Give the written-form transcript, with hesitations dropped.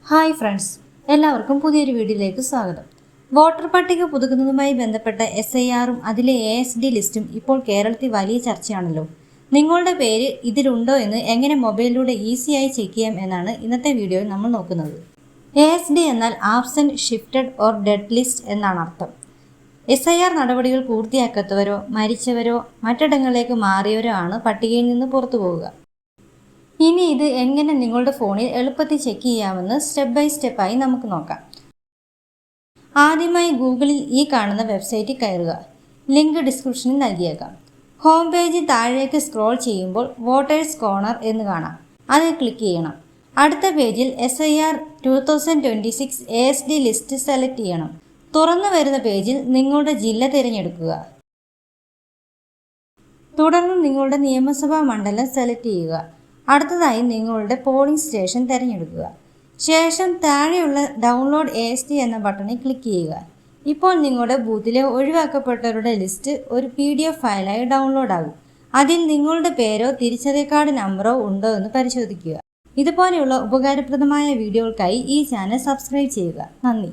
Hi friends, എല്ലാവർക്കും പുതിയൊരു വീഡിയോയിലേക്ക് സ്വാഗതം. വോട്ടർ പട്ടിക പുതുക്കുന്നതുമായി ബന്ധപ്പെട്ട SIRഉം അതിലെ ASD ലിസ്റ്റും ഇപ്പോൾ കേരളത്തിൽ വലിയ ചർച്ചയാണല്ലോ. നിങ്ങളുടെ പേര് ഇതിലുണ്ടോ എന്ന് എങ്ങനെ മൊബൈലിലൂടെ ഈസിയായി ചെക്ക് ചെയ്യാം എന്നാണ് ഇന്നത്തെ വീഡിയോയിൽ നമ്മൾ നോക്കുന്നത്. ASD എന്നാൽ absent, shifted or dead list എന്നാണ് അർത്ഥം. SIR നടപടികൾ പൂർത്തിയാക്കാത്തവരോ മരിച്ചവരോ മറ്റിടങ്ങളിലേക്ക് മാറിയവരോ ആണ് പട്ടികയിൽ നിന്ന് പുറത്തു പോവുക. ഇനി ഇത് എങ്ങനെ നിങ്ങളുടെ ഫോണിൽ എളുപ്പത്തിൽ ചെക്ക് ചെയ്യാമെന്ന് സ്റ്റെപ്പ് ബൈ സ്റ്റെപ്പായി നമുക്ക് നോക്കാം. ആദ്യമായി ഗൂഗിളിൽ ഈ കാണുന്ന വെബ്സൈറ്റിൽ കയറുക. ലിങ്ക് ഡിസ്ക്രിപ്ഷനിൽ നൽകിയേക്കാം. ഹോം പേജിൽ താഴേക്ക് സ്ക്രോൾ ചെയ്യുമ്പോൾ വോട്ടേഴ്സ് കോർണർ എന്ന് കാണാം. അതിൽ ക്ലിക്ക് ചെയ്യണം. അടുത്ത പേജിൽ SIR 2026 ASD ലിസ്റ്റ് സെലക്ട് ചെയ്യണം. തുറന്നു വരുന്ന പേജിൽ നിങ്ങളുടെ ജില്ല തിരഞ്ഞെടുക്കുക. തുടർന്ന് നിങ്ങളുടെ നിയമസഭാ മണ്ഡലം സെലക്ട് ചെയ്യുക. അടുത്തതായി നിങ്ങളുടെ പോളിംഗ് സ്റ്റേഷൻ തിരഞ്ഞെടുക്കുക. ശേഷം താഴെയുള്ള ഡൗൺലോഡ് ASD എന്ന ബട്ടണിൽ ക്ലിക്ക് ചെയ്യുക. ഇപ്പോൾ നിങ്ങളുടെ ബൂത്തിലെ ഒഴിവാക്കപ്പെട്ടവരുടെ ലിസ്റ്റ് ഒരു PDF ഫയലായി ഡൗൺലോഡ് ആകും. അതിൽ നിങ്ങളുടെ പേരോ തിരിച്ചറിയൽ കാർഡ് നമ്പറോ ഉണ്ടോ എന്ന് പരിശോധിക്കുക. ഇതുപോലെയുള്ള ഉപകാരപ്രദമായ വീഡിയോകൾക്കായി ഈ ചാനൽ സബ്സ്ക്രൈബ് ചെയ്യുക. നന്ദി.